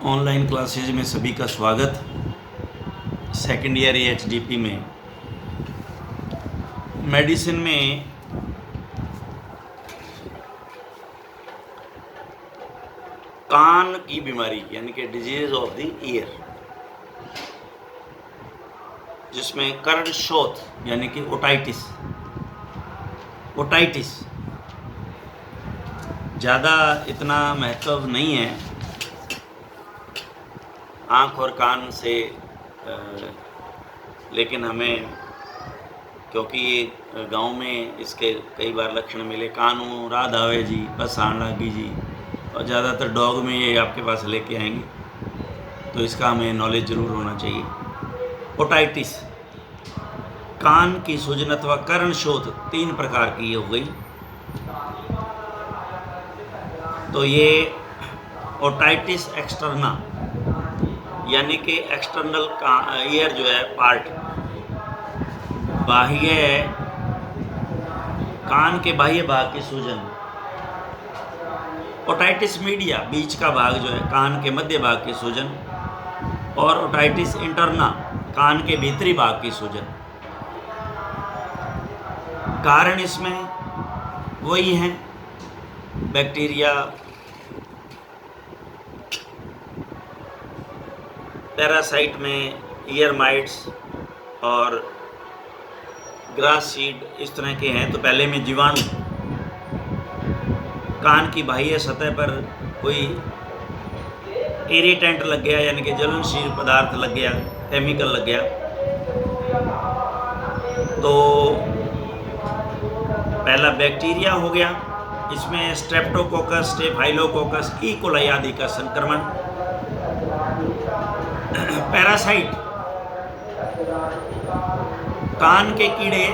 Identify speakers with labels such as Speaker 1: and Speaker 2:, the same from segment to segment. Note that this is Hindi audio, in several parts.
Speaker 1: ऑनलाइन क्लासेज में सभी का स्वागत। सेकेंड ईयर एचडीपी में मेडिसिन में कान की बीमारी यानी कि डिजीज ऑफ द ईयर, जिसमें कर्ण शोथ यानी कि ओटाइटिस ज़्यादा इतना महत्व नहीं है आँख और कान से, लेकिन हमें क्योंकि गांव में इसके कई बार लक्षण मिले, कानू राध आवे जी, बस आन लागी जी, और ज़्यादातर डॉग में ये आपके पास लेके आएंगे, तो इसका हमें नॉलेज ज़रूर होना चाहिए। ओटाइटिस कान की सूजन अथवा कर्ण शोथ 3 प्रकार की हो गई। तो ये ओटाइटिस एक्सटर्ना यानी कि एक्सटर्नल ईयर जो है पार्ट, बाह्य कान के बाह्य भाग की सूजन। ओटाइटिस मीडिया बीच का भाग जो है कान के मध्य भाग की सूजन, और ओटाइटिस इंटरना कान के भीतरी भाग की सूजन। कारण इसमें वही हैं, बैक्टीरिया, पैरासाइट में ईयर माइट्स और ग्रास सीड इस तरह के हैं। तो पहले में जीवाणु, कान की बाह्य सतह पर कोई इरिटेंट लग गया यानी कि ज्वलनशील पदार्थ लग गया, केमिकल लग गया, तो पहला बैक्टीरिया हो गया, इसमें स्ट्रेप्टोकोकस, स्टेफाइलोकोकस, ई कोलाई आदि का संक्रमण। पैरासाइट कान के कीड़े,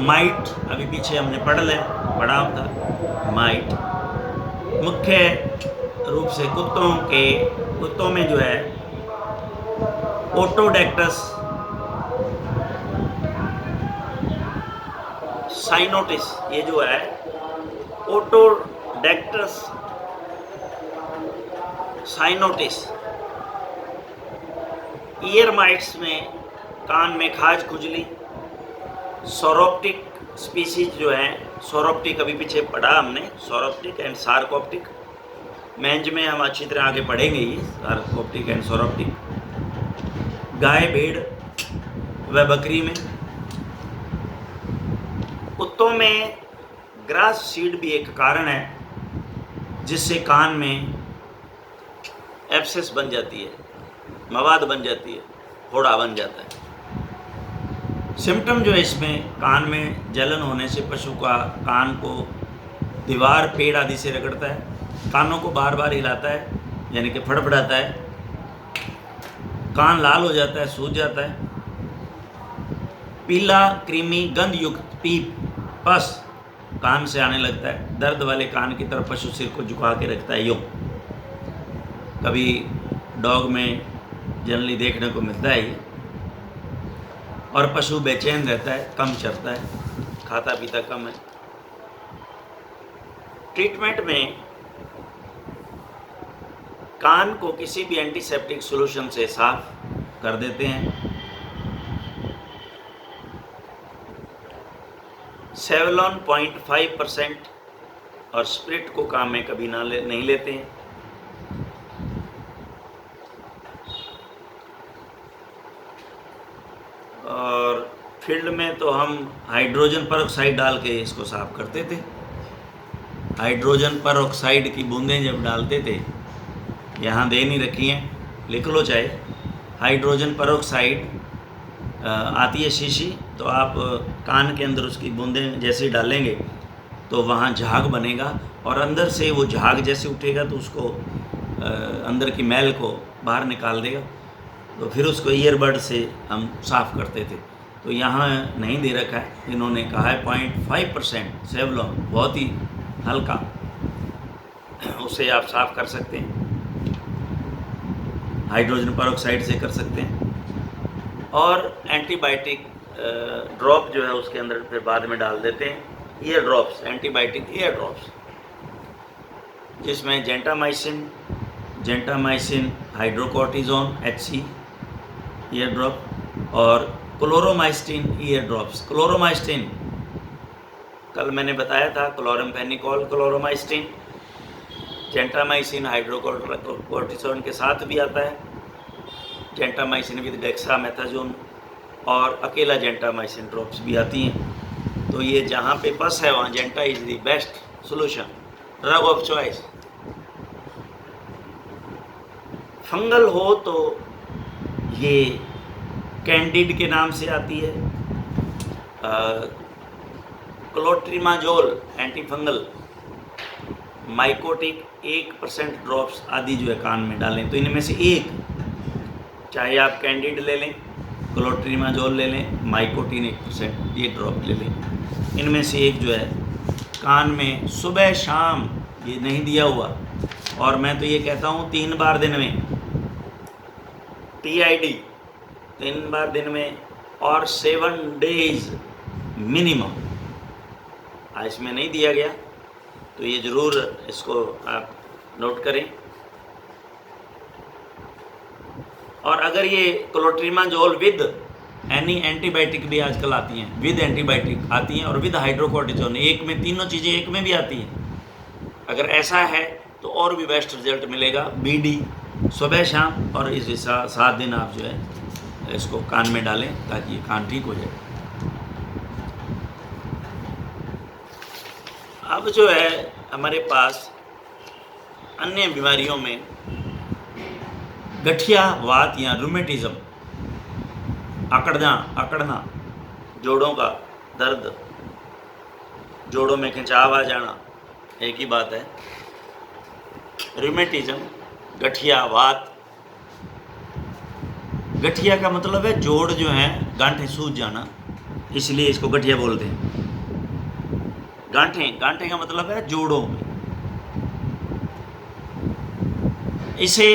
Speaker 1: माइट, अभी पीछे हमने पढ़ा था माइट, मुख्य रूप से कुत्तों में जो है ओटोडेक्टस, साइनोटिस, ये जो है ओटोडेक्टस साइनोटिस। ईयर माइट्स में कान में खाज खुजली। सोरोप्टिक स्पीसीज जो है, सोरोप्टिक अभी पीछे पढ़ा हमने, सोरोप्टिक एंड सार्कोप्टिक, मेंज में हम अच्छी तरह आगे पढ़ेंगे ये सार्कोप्टिक एंड सोरोप्टिक। गाय, भेड़ व बकरी में। कुत्तों में ग्रास सीड भी एक कारण है जिससे कान में एब्सेस बन जाती है, मवाद बन जाती है, फोड़ा बन जाता है। सिम्टम जो है इसमें, कान में जलन होने से पशु का कान को दीवार, पेड़ आदि से रगड़ता है, कानों को बार बार हिलाता है यानी कि फड़फड़ाता है, कान लाल हो जाता है, सूज जाता है, पीला क्रीमी गंध युक्त पीप, पस कान से आने लगता है, दर्द वाले कान की तरफ पशु सिर को झुका के रखता है, यूँ कभी डॉग में जनरली देखने को मिलता है ये, और पशु बेचैन रहता है, कम चरता है, खाता पीता कम है। ट्रीटमेंट में कान को किसी भी एंटीसेप्टिक सॉल्यूशन से साफ कर देते हैं। सेवलॉन 0.5% और स्प्रिट को काम में कभी नहीं लेते हैं। और फील्ड में तो हम हाइड्रोजन परऑक्साइड डाल के इसको साफ करते थे। हाइड्रोजन परऑक्साइड की बूंदें जब डालते थे, यहाँ दे नहीं रखी हैं, लिख लो चाहे, हाइड्रोजन परऑक्साइड आती है शीशी, तो आप कान के अंदर उसकी बूंदें जैसे डालेंगे तो वहाँ झाग बनेगा, और अंदर से वो झाग जैसे उठेगा तो उसको अंदर की मैल को बाहर निकाल देगा, तो फिर उसको ईयरबड से हम साफ़ करते थे। तो यहाँ नहीं दे रखा है, इन्होंने कहा है 0.5% सेवलॉन, बहुत ही हल्का, उससे आप साफ़ कर सकते हैं, हाइड्रोजन परऑक्साइड से कर सकते हैं। और एंटीबायोटिक ड्रॉप जो है उसके अंदर फिर बाद में डाल देते हैं, ear drops, antibiotic ear drops, जिसमें gentamicin, gentamicin hydrocortisone HC ear drop, और क्लोरोमाइस्टिन ईयर ड्रॉप्स। क्लोरोमाइस्टिन कल मैंने बताया था, क्लोरमफेनिकोल क्लोरोमाइस्टिन, जेंटामाइसिन हाइड्रोकॉर्टिजोन के साथ भी आता है, जेंटामाइसिन विद डेक्सामेथाजोन, और अकेला जेंटामाइसिन ड्रॉप्स भी आती हैं। तो ये जहाँ पे पस है वहाँ genta is the best solution, drug of choice. Fungal हो तो ये कैंडिड के नाम से आती है, clotrimazole antifungal, mycotic 1% drops आदि जो है कान में डालें। तो इनमें से एक, चाहे आप कैंडिड ले लें, क्लोट्रिमाजोल ले लें, माइकोटिन 1% ये ड्रॉप ले लें, इनमें से एक जो है कान में सुबह शाम, ये नहीं दिया हुआ, और मैं तो ये कहता हूँ 3 बार दिन में, TID 3 बार दिन में, और 7 डेज मिनिमम। इसमें नहीं दिया गया तो ये ज़रूर इसको आप नोट करें। और अगर ये क्लोट्रिमाजोल विद एनी एंटीबायोटिक भी आजकल आती हैं, विद एंटीबायोटिक आती हैं और विद हाइड्रोकॉर्टिजोन, एक में तीनों चीज़ें एक में भी आती हैं, अगर ऐसा है तो और भी बेस्ट रिजल्ट मिलेगा। BD सुबह शाम, और इस 7 दिन आप जो है इसको कान में डालें ताकि ये कान ठीक हो जाए। अब जो है हमारे पास अन्य बीमारियों में गठिया वात या रूमेटिज्म, अकड़ना, जोड़ों का दर्द, जोड़ों में खिंचाव आ जाना, एक ही बात है। रूमेटिज्म, गठिया वात, गठिया का मतलब है जोड़ जो है गांठें सूज जाना, इसलिए इसको गठिया बोलते हैं। गांठें का मतलब है जोड़ों में। इसे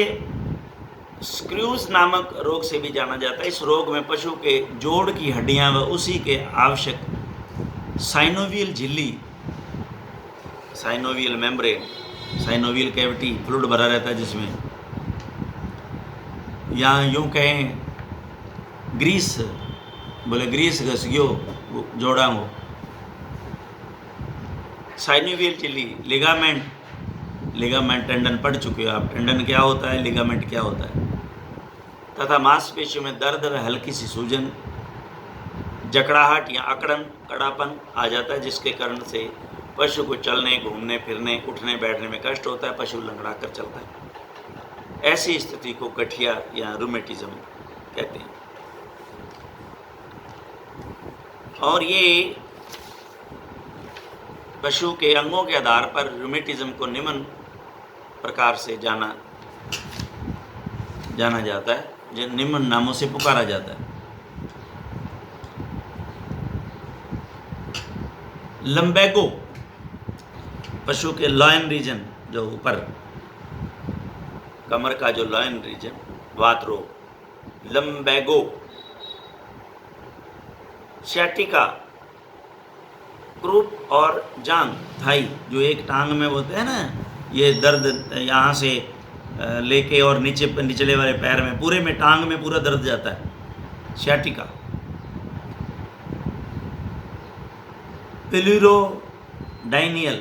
Speaker 1: स्क्रूज नामक रोग से भी जाना जाता है। इस रोग में पशु के जोड़ की हड्डियां व उसी के आवश्यक साइनोवियल झिल्ली, synovial membrane, synovial cavity fluid भरा रहता है जिसमें, या यूँ कहें ग्रीस, बोले ग्रीस घस गयो जोड़ा हो, साइनोवियल झिल्ली, लिगामेंट टेंडन पढ़ चुके हो आप, टेंडन क्या होता है, लिगामेंट क्या होता है, तथा मांसपेशियों में दर्द व हल्की सी सूजन, जकड़ाहट या अकड़न, कड़ापन आ जाता है, जिसके कारण से पशु को चलने, घूमने फिरने, उठने बैठने में कष्ट होता है, पशु लंगड़ा कर चलता है। ऐसी स्थिति को गठिया या रूमेटिज्म कहते हैं। और ये पशु के अंगों के आधार पर रूमेटिज्म को निम्न प्रकार से जाना जाता है, जो निम्न नामों से पुकारा जाता है। लंबैगो, पशु के लॉयन रीजन, जो ऊपर कमर का जो लॉयन रीजन, वात रोग, लंबैगो। सियाटिका, क्रूप और जांग, थाई, जो एक टांग में होते हैं ना, ये दर्द यहाँ से लेके और निचले वाले पैर में, पूरे में, टांग में पूरा दर्द जाता है, सियाटिका। प्लूरोडाइनियल,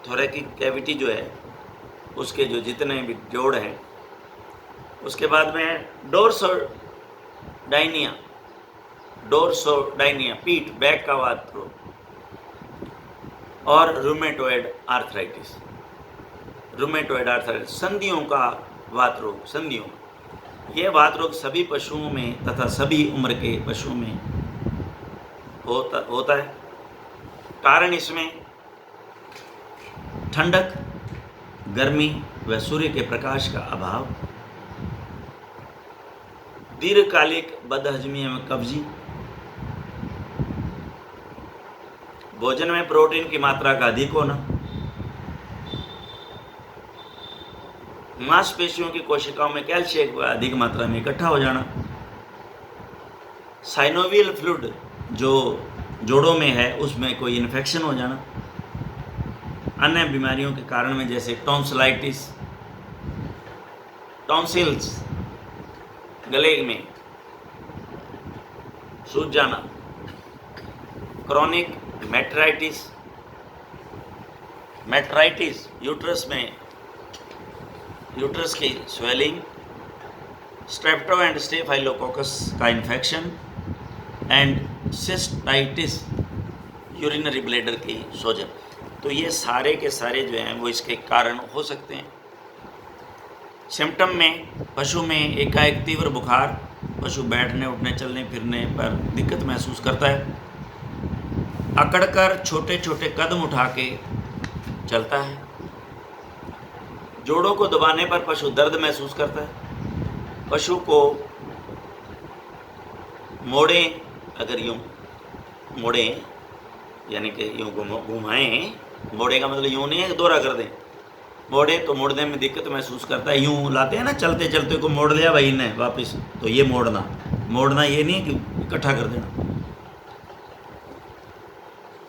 Speaker 1: थोरैकिक कैविटी जो है, उसके जो जितने भी जोड़ हैं, उसके बाद में डोर्सोडाइनिया, पीठ, बैक का वात रोग, और रूमेटॉइड आर्थराइटिस, संधियों का वात रोग, संधियों। यह वात रोग सभी पशुओं में तथा सभी उम्र के पशुओं में होता है। कारण इसमें ठंडक, गर्मी व सूर्य के प्रकाश का अभाव, दीर्घकालिक बदहजमी एवं कब्जी, भोजन में प्रोटीन की मात्रा का अधिक होना, मांसपेशियों की कोशिकाओं में कैल्शियम का अधिक मात्रा में इकट्ठा हो जाना, साइनोवियल फ्लूइड जो जोड़ों में है उसमें कोई इन्फेक्शन हो जाना, अन्य बीमारियों के कारण में जैसे टॉन्सिलाइटिस, टॉन्सिल्स, गले में सूज जाना, क्रॉनिक मेट्राइटिस, यूट्रस में यूट्रस की स्वेलिंग, स्ट्रेप्टो एंड स्टेफाइलोकोकस का infection and cystitis, urinary bladder की सोजन। तो ये सारे के सारे जो हैं वो इसके कारण हो सकते हैं। सिम्टम में पशु में एकाएक तीव्र बुखार, पशु बैठने उठने चलने फिरने पर दिक्कत महसूस करता है, अकड़कर छोटे छोटे कदम उठा के चलता है, जोड़ों को दबाने पर पशु दर्द महसूस करता है, पशु को मोड़ें, अगर यूँ मोड़ें यानी कि यूँ घुमाएँ, मोड़े का मतलब यूँ नहीं है दोहरा कर दें, मोड़े तो मोड़ने में दिक्कत महसूस करता है। यूँ लाते हैं ना, चलते चलते को मोड़ लिया भाई ने वापस, तो ये मोड़ना ये नहीं कि इकट्ठा कर देना।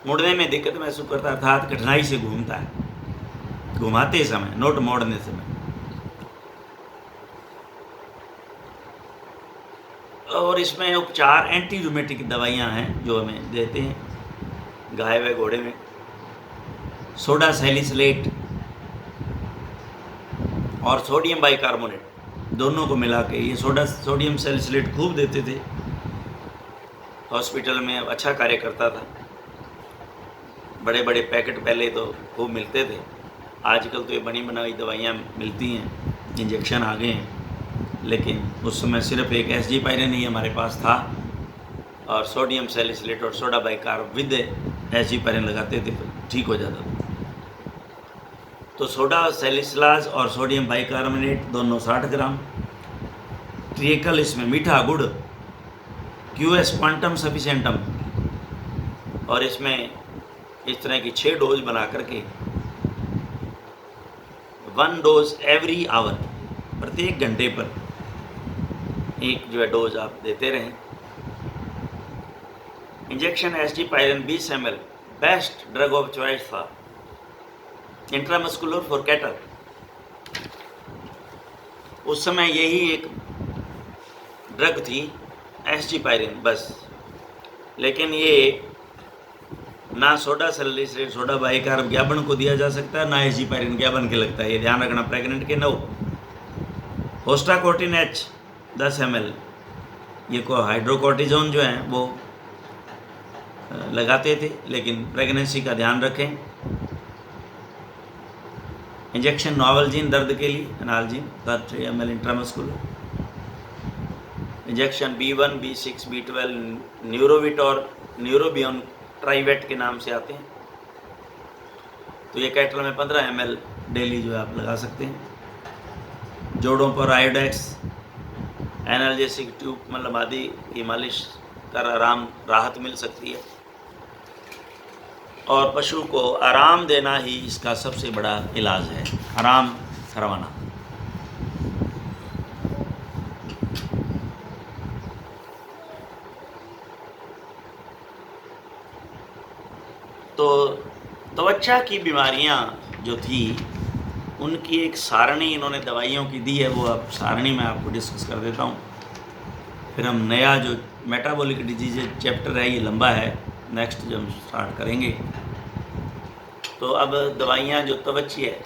Speaker 1: मोड़ने में दिक्कत महसूस करता है अर्थात कठिनाई से घूमता है, घुमाते समय, नोट मोड़ने समय। और इसमें उपचार एंटी रूमेटिक दवाइयाँ हैं जो हमें देते हैं गाय व घोड़े में। सोडा सैलिसिलेट और सोडियम बाइकार्बोनेट दोनों को मिला के, ये सोडियम सैलिसिलेट खूब देते थे, हॉस्पिटल में अच्छा कार्य करता था। बड़े बड़े पैकेट पहले तो खूब मिलते थे, आजकल तो ये बनी बनाई दवाइयाँ मिलती हैं, इंजेक्शन आ गए हैं, लेकिन उस समय सिर्फ एक एसजीपायरिन ही हमारे पास था और सोडियम सैलिसिलेट और सोडा बाइकार्ब विद एसजीपायरिन लगाते थे, ठीक हो जाता था। तो सोडा सैलिसलाज और सोडियम बाइकार्बोनेट दोनों 60 ग्राम, ट्रिएकल इसमें मीठा गुड़, क्यूएस क्वांटम सफिशेंटम, और इसमें इस तरह की 6 डोज बना करके 1 डोज एवरी आवर, प्रत्येक घंटे पर एक जो है डोज आप देते रहें। Injection एसजीपायरिन 20 ml best drug of choice था, इंट्रामस्कुलर फॉर कैटल। उस समय यही एक ड्रग थी एसजीपायरिन बस, लेकिन ये ना सोडा सैलिसिलेट सोडा बाइकार्ब ज्ञापन को दिया जा सकता है, ना एसजीपायरिन ज्ञापन के लगता है, ये ध्यान रखना प्रेग्नेंट के। 9 होस्टाकोर्टिन एच 10 ml, ये को हाइड्रोकोर्टिजोन जो है वो लगाते थे, लेकिन प्रेगनेंसी का ध्यान रखें। इंजेक्शन नोवलजीन दर्द के लिए, एनाल्जीन 30 ml intramuscular. Injection B1, B6, B12 न्यूरोविट और न्यूरोबियन ट्राइवेट के नाम से आते हैं, तो ये कैटल में 15 ml डेली जो है आप लगा सकते हैं। जोड़ों पर आयोडेक्स, एनाल्जेसिक ट्यूब मतलब आदि की मालिश कर राहत मिल सकती है, और पशु को आराम देना ही इसका सबसे बड़ा इलाज है, आराम करवाना। तो त्वचा की बीमारियां जो थी उनकी एक सारणी इन्होंने दवाइयों की दी है, वो अब सारणी में आपको डिस्कस कर देता हूँ। फिर हम नया जो मेटाबॉलिक डिजीज चैप्टर है, ये लंबा है, नेक्स्ट जब हम स्टार्ट करेंगे। तो अब दवाइयाँ जो त्वची है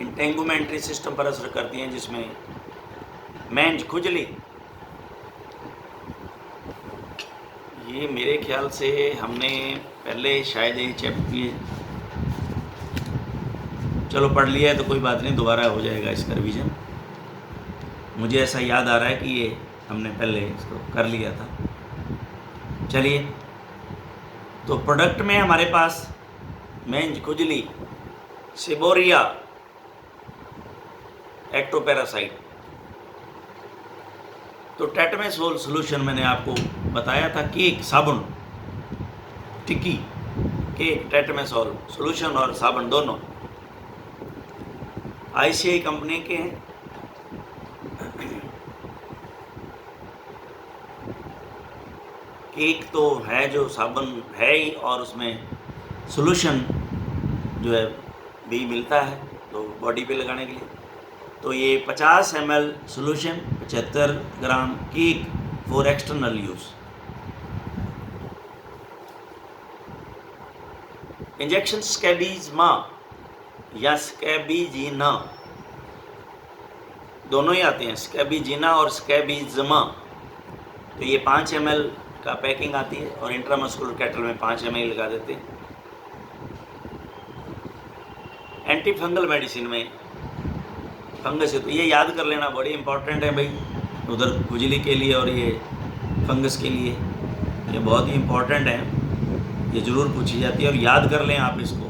Speaker 1: इंटेंगुमेंट्री सिस्टम पर असर करती हैं, जिसमें मेंज, खुजली, ये मेरे ख्याल से हमने पहले शायद ये चैप्टर चलो पढ़ लिया है तो कोई बात नहीं, दोबारा हो जाएगा इसका रिवीजन। मुझे ऐसा याद आ रहा है कि ये हमने पहले इसको कर लिया था। चलिए, तो प्रोडक्ट में हमारे पास मेंज, खुजली, सिबोरिया, एक्टोपैरासाइट। तो टेटमेसोल सॉल्यूशन मैंने आपको बताया था कि एक साबुन, टिक्की के टेटमेसोल सॉल्यूशन और साबुन दोनों आईसीआई कंपनी के हैं। एक तो है जो साबुन है ही, और उसमें सॉल्यूशन जो है भी मिलता है तो बॉडी पे लगाने के लिए। तो ये 50 ml सोल्यूशन 75 ग्राम कीक फॉर एक्सटर्नल यूज़। इंजेक्शन स्कैबीज़मा या स्कैबीजीना दोनों ही आते हैं, स्कैबीजीना और स्कैबीज़मा। तो ये 5 ml का पैकिंग आती है और इंट्रामस्कुलर कैटल में 5 ml लगा देते हैं। एंटी फंगल मेडिसिन में फंगस है तो ये याद कर लेना, बड़ी इंपॉर्टेंट है भाई, उधर खुजली के लिए और ये फंगस के लिए, ये बहुत ही इंपॉर्टेंट है, ये ज़रूर पूछी जाती है और याद कर लें आप इसको,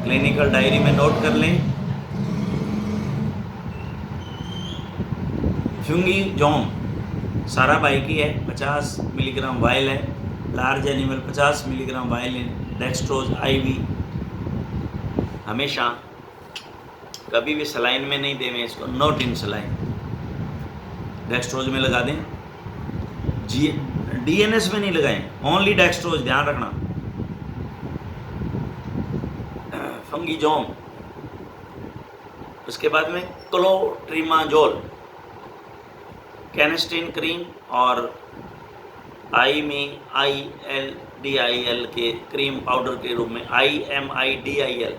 Speaker 1: क्लिनिकल डायरी में नोट कर लें। फ्यूंगीजोम सारा बाई की है, 50 मिलीग्राम वायल है, लार्ज एनिमल 50 मिलीग्राम वायल है, डेक्सट्रोज IV। हमेशा कभी भी सलाइन में नहीं देवें इसको, नॉट इन सलाइन, डेक्सट्रोज में लगा दें। DNS में नहीं लगाएं, ओनली डेक्सट्रोज, ध्यान रखना। फंगीजोम, उसके बाद में क्लोट्रिमाजोल, कैनेस्टीन क्रीम और IMIDIL के क्रीम पाउडर के रूप में IMIDIL,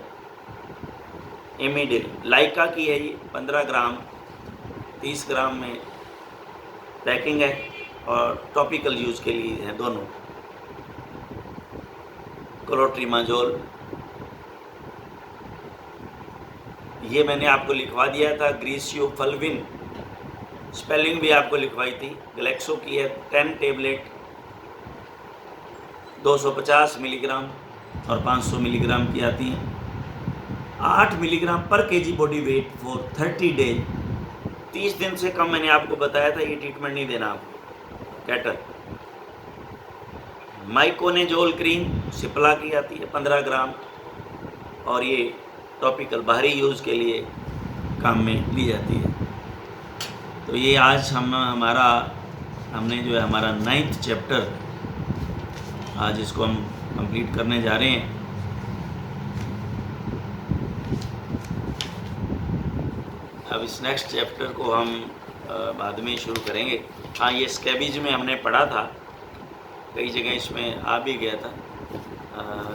Speaker 1: इमिडिल, लाइका की है ये, 15 ग्राम 30 ग्राम में पैकिंग है और टॉपिकल यूज़ के लिए हैं दोनों। क्लोट्रिमाजोल ये मैंने आपको लिखवा दिया था, ग्रीसियोफल्विन, स्पेलिंग भी आपको लिखवाई थी। ग्लेक्सो की है, 10 टेबलेट 250 मिलीग्राम और 500 मिलीग्राम की आती हैं। 8 मिलीग्राम पर KG body weight for 30 days, 30 दिन से कम मैंने आपको बताया था ये ट्रीटमेंट नहीं देना आपको, कैटल। माइकोनेजोल क्रीम सिप्ला की आती है, 15 ग्राम, और ये टॉपिकल बाहरी यूज़ के लिए काम में ली जाती है। तो ये आज हमने जो है हमारा 9th चैप्टर आज इसको हम कंप्लीट करने जा रहे हैं। अब इस नेक्स्ट चैप्टर को हम बाद में शुरू करेंगे। हाँ, ये स्कैबीज में हमने पढ़ा था, कई जगह इसमें आ भी गया था,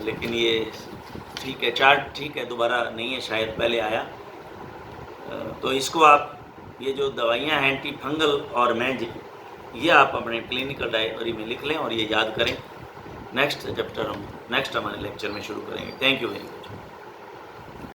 Speaker 1: लेकिन ये ठीक है, चार्ट ठीक है, दोबारा नहीं है शायद, पहले आया। तो इसको आप, ये जो दवाइयाँ हैं एंटी फंगल और मैजिक, ये आप अपने क्लिनिकल डायरी में लिख लें और ये याद करें। नेक्स्ट चैप्टर हम नेक्स्ट हमारे लेक्चर में शुरू करेंगे। Thank you very much.